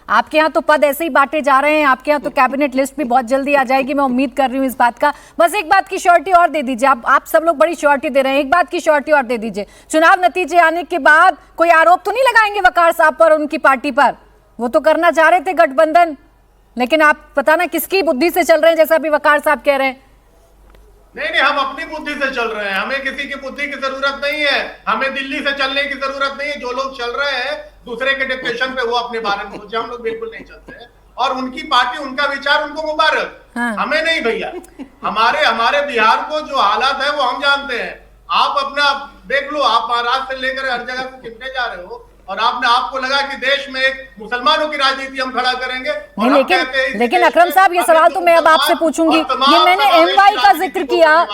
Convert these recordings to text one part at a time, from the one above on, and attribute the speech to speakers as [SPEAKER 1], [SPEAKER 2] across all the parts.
[SPEAKER 1] आपके यहाँ तो पद ऐसे ही बांटे जा रहे हैं, आपके यहाँ तो कैबिनेट लिस्ट भी बहुत जल्दी आ जाएगी, मैं उम्मीद कर रही हूँ इस बात का। बस एक बात की श्योरिटी और दे दीजिए, आप सब लोग बड़ी श्योरिटी दे रहे हैं, एक बात की श्योरिटी और दे दीजिए, चुनाव नतीजे आने के बाद कोई आरोप तो नहीं लगाएंगे वकार साहब पर और उनकी पार्टी पर? वो तो करना चाह रहे थे गठबंधन, लेकिन आप पता ना किसकी बुद्धि से चल रहे हैं, जैसा अभी वकार साहब कह रहे हैं।
[SPEAKER 2] नहीं, हम अपनी बुद्धि से चल रहे हैं, हमें किसी की बुद्धि की जरूरत नहीं है, हमें दिल्ली से चलने की जरूरत नहीं है। जो लोग चल रहे हैं दूसरे के डिक्टेशन पे, वो अपने बारे में सोचे, हम लोग बिल्कुल नहीं चलते हैं। और उनकी पार्टी, उनका विचार, उनको मुबारक।
[SPEAKER 1] हाँ।
[SPEAKER 2] हमें नहीं भैया, हमारे बिहार को जो हालात है वो हम जानते हैं। आप अपना देख लो, आप महाराष्ट्र से लेकर हर जगह से चिपटे जा रहे हो, और आपको लगा कि देश में एक मुसलमानों की राजनीति हम खड़ा करेंगे।
[SPEAKER 1] नहीं, लेकिन अकरम साहब, ये सवाल तो मैं अब आपसे पूछूंगी। ये मैंने एमवाई का जिक्र किया,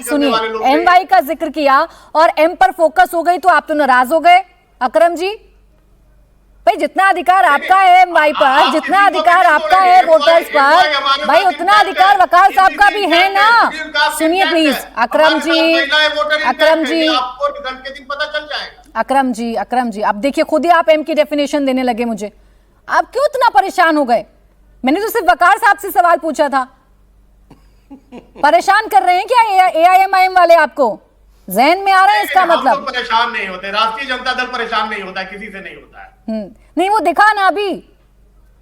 [SPEAKER 1] सुनिए, एमवाई का जिक्र किया और एम पर फोकस हो गई तो आप तो नाराज हो गए अकरम जी? भाई जितना अधिकार आपका है एमवाई पर, जितना अधिकार आपका है वोटर्स पर, भाई उतना अधिकार वकार साहब का भी है ना। सुनिए प्लीज अकरम जी, अब देखिए खुद ही आप एम की डेफिनेशन देने लगे मुझे। आप क्यों इतना परेशान हो गए? मैंने तो सिर्फ वकार साहब से सवाल पूछा था। परेशान कर रहे हैं क्या एआईएमआईएम वाले आपको? जहन में आ रहा है इसका मतलब?
[SPEAKER 2] हम परेशान नहीं होते, राष्ट्रीय जनता दल परेशान नहीं होता, किसी से नहीं होता है।
[SPEAKER 1] नहीं, वो दिखा ना अभी,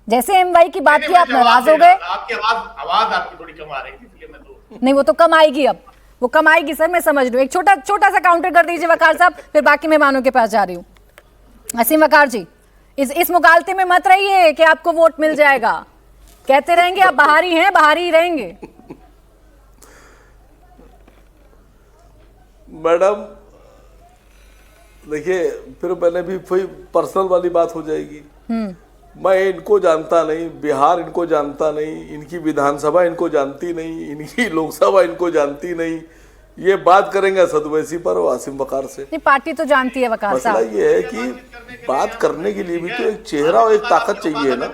[SPEAKER 1] जैसे एमवाई की बात की आप नाराज हो गए।
[SPEAKER 2] आपकी आवाज आपकी थोड़ी कम आ रही थी, इसलिए मैं तो नहीं,
[SPEAKER 1] वो तो कम आएगी, अब वो कम आएगी सर, मैं समझ रही हूँ। एक छोटा सा काउंटर कर दीजिए वकार साहब, फिर बाकी मेहमानों के पास जा रही हूँ। असीम वकार जी, इस मुगालते में मत रहिए कि आपको वोट मिल जाएगा, कहते रहेंगे आप बाहरी हैं, बाहरी ही रहेंगे।
[SPEAKER 3] मैडम देखिए, फिर मैंने भी कोई पर्सनल वाली बात हो जाएगी। मैं इनको जानता नहीं, बिहार इनको जानता नहीं, इनकी विधानसभा इनको जानती नहीं, इनकी लोकसभा इनको जानती नहीं। ये बात करेंगे सदवैसी पर वासिम वकार से।
[SPEAKER 1] नहीं, पार्टी तो जानती है वकार साहब।
[SPEAKER 3] मसला ये है कि बात करने के लिए भी तो एक चेहरा और एक ताकत चाहिए ना,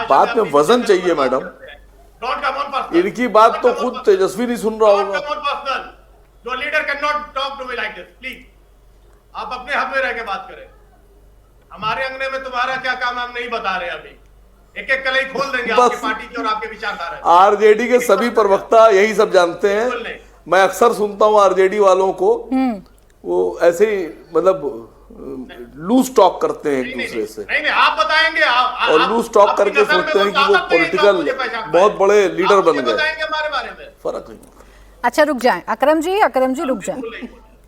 [SPEAKER 3] बात में वजन चाहिए मैडम। इनकी बात तो खुद तेजस्वी नहीं सुन रहा होगा।
[SPEAKER 2] Your leader cannot talk to me like this, please. आप अपने हद में रह के बात करें। हमारे अंगने में तुम्हारा क्या काम हम नहीं बता रहे अभी। एक कलई खोल देंगे आपकी पार्टी की और आपके विचारधारा।
[SPEAKER 3] आरजेडी के सभी प्रवक्ता यही सब जानते हैं। मैं अक्सर सुनता हूँ आरजेडी वालों को, वो ऐसे ही मतलब लूज टॉक करते हैं एक दूसरे से।
[SPEAKER 2] नहीं, आप बताएंगे।
[SPEAKER 3] और लूज टॉक करके सोचते हैं कि वो पॉलिटिकल बहुत बड़े लीडर बन गए।
[SPEAKER 2] हमारे बारे में
[SPEAKER 3] फर्क नहीं।
[SPEAKER 1] अच्छा रुक जाएं अकरम जी रुक जाएं,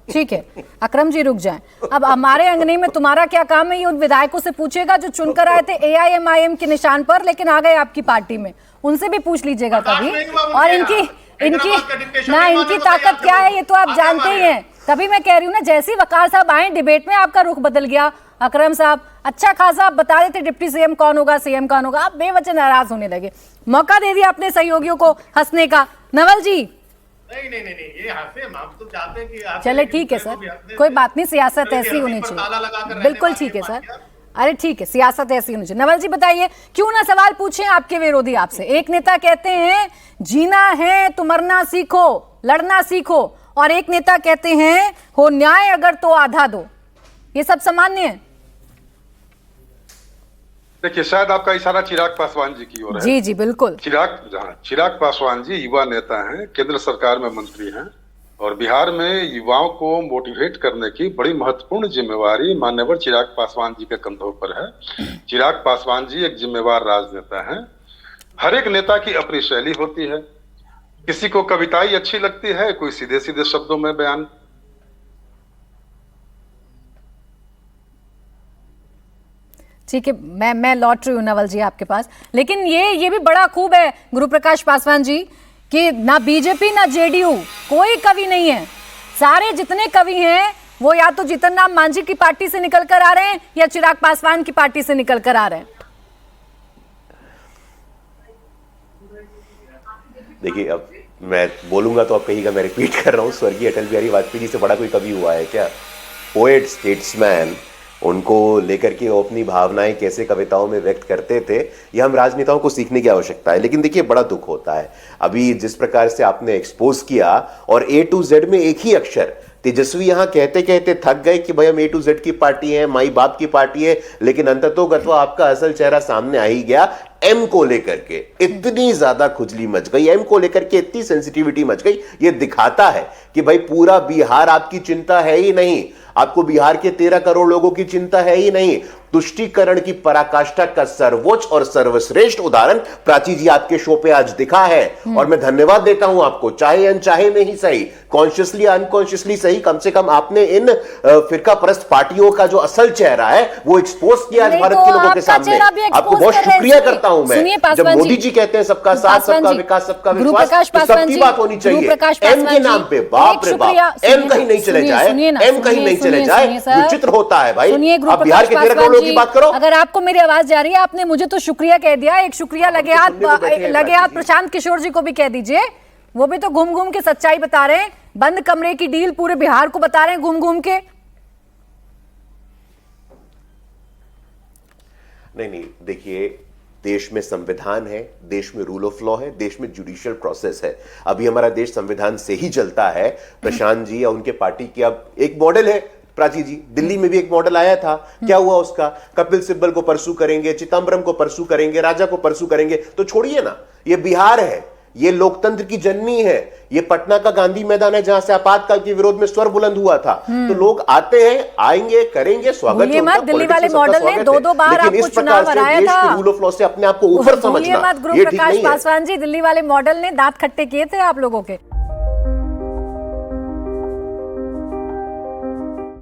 [SPEAKER 1] ठीक है अकरम जी रुक जाएं। अब हमारे अंगने में तुम्हारा क्या काम है, ये उन विधायकों से पूछेगा जो चुनकर आए थे एआईएमआईएम के निशान पर, लेकिन आ गए आपकी पार्टी में, उनसे भी पूछ लीजिएगा कभी। और इनकी ताकत क्या है ये तो आप जानते ही हैं। तभी मैं कह रही हूँ ना, जैसे ही वकार साहब आए डिबेट में आपका रुख बदल गया। अकरम साहब अच्छा खासा आप बता देते डिप्टी सीएम कौन होगा, सीएम कौन होगा, आप बेवजह नाराज होने लगे। मौका दे दिया अपने सहयोगियों को हंसने का। नवल जी
[SPEAKER 2] नहीं, ये हंसे, हम तो चाहते हैं कि
[SPEAKER 1] चले ठीक है सर, कोई बात नहीं, सियासत ऐसी होनी चाहिए, बिल्कुल ठीक है सर। अरे ठीक है, सियासत ऐसी होनी चाहिए। नवल जी बताइए, क्यों ना सवाल पूछें आपके विरोधी आपसे। एक नेता कहते हैं जीना है तो मरना सीखो, लड़ना सीखो, और एक नेता कहते हैं हो न्याय अगर तो आधा दो। ये सब सामान्य है।
[SPEAKER 4] देखिए, शायद आपका इशारा चिराग पासवान जी की ओर है।
[SPEAKER 1] जी बिल्कुल।
[SPEAKER 4] चिराग पासवान जी युवा नेता हैं, केंद्र सरकार में मंत्री हैं, और बिहार में युवाओं को मोटिवेट करने की बड़ी महत्वपूर्ण जिम्मेवारी माननीय चिराग पासवान जी के कंधों पर है। चिराग पासवान जी एक जिम्मेवार राजनेता हैं। हर एक नेता की अपनी शैली होती है, किसी को कविताई अच्छी लगती है, कोई सीधे सीधे शब्दों में बयान।
[SPEAKER 1] ठीक है, मैं लौट रही हूँ नवल जी आपके पास, लेकिन ये भी बड़ा खूब है गुरु प्रकाश पासवान जी कि ना बीजेपी ना जेडीयू कोई कवि नहीं है। सारे जितने कवि हैं वो या तो जीतन राम मांझी की पार्टी से निकल कर आ रहे हैं या चिराग पासवान की पार्टी से निकल कर आ रहे हैं।
[SPEAKER 5] देखिए, अब मैं बोलूंगा तो आप कहिएगा मैं रिपीट कर रहा हूँ। स्वर्गीय अटल बिहारी वाजपेयी जी से बड़ा कोई कवि हुआ है क्या? पोएट, स्टेट्समैन, उनको लेकर के वो अपनी भावनाएं कैसे कविताओं में व्यक्त करते थे, ये हम राजनेताओं को सीखने की आवश्यकता है। लेकिन देखिए, बड़ा दुख होता है अभी जिस प्रकार से आपने एक्सपोज किया और A to Z में एक ही अक्षर तेजस्वी यहां कहते कहते थक गए कि भाई हम A to Z की पार्टी है, माई बाप की पार्टी है, लेकिन अंततोगत्वा आपका असल चेहरा सामने आ ही गया। एम को लेकर के इतनी ज्यादा खुजली मच गई, एम को लेकर के इतनी सेंसिटिविटी मच गई। ये दिखाता है कि भाई पूरा बिहार आपकी चिंता है ही नहीं, आपको बिहार के 13 करोड़ लोगों की चिंता है ही नहीं। तुष्टीकरण की पराकाष्ठा का सर्वोच्च और सर्वश्रेष्ठ उदाहरण प्राची जी आपके शो पे आज दिखा है, और मैं धन्यवाद देता हूं आपको, चाहे अनचाहे में ही सही, कॉन्शियसली अनकॉन्शियसली सही, कम से कम आपने इन फिरका परस्त पार्टियों का जो असल चेहरा है वो एक्सपोज किया आज भारत के लोगों के सामने। आपको बहुत शुक्रिया करता हूं मैं। जब मोदी जी कहते हैं सबका साथ, सबका विकास, सबका विश्वास, तो सबकी बात होनी चाहिए। एम के नाम पे बाप रे बाप, एम कहीं नहीं चले जाए, एम कहीं नहीं चले जाए, विचित्र होता है भाई। आप बिहार के 13 करोड़ की बात करो।
[SPEAKER 1] अगर आपको मेरी आवाज जा रही है, आपने मुझे तो शुक्रिया कह दिया, एक शुक्रिया लगे हाथ प्रशांत किशोर जी को भी कह दीजिए, वो भी तो घूम घूम के सच्चाई बता रहे हैं। बंद कमरे की डील पूरे बिहार को बता रहे हैं घूम घूम के।
[SPEAKER 5] नहीं, देखिए, देश में संविधान है, देश में रूल ऑफ लॉ है, देश में जुडिशियल प्रोसेस है। अभी हमारा देश संविधान से ही चलता है। प्रशांत जी या उनके पार्टी की अब एक मॉडल है, प्राची जी, दिल्ली में भी एक मॉडल आया था, क्या हुआ उसका? कपिल सिब्बल को परसू करेंगे, चिदम्बरम को परसू करेंगे, राजा को परसू करेंगे। तो छोड़िए ना, ये बिहार है, ये लोकतंत्र की जननी है, ये पटना का गांधी मैदान है जहां से आपातकाल के विरोध में स्वर बुलंद हुआ था। तो लोग आते हैं, आएंगे, करेंगे, स्वागत है उनका,
[SPEAKER 1] दिल्ली वाले मॉडल ने दो बार आपको चुनाव हराया था।
[SPEAKER 5] रूल ऑफ लॉ से अपने आप को ऊपर समझना,
[SPEAKER 1] गुरु प्रकाश पासवान जी, दिल्ली वाले मॉडल ने दांत खट्टे किए थे आप लोगों के।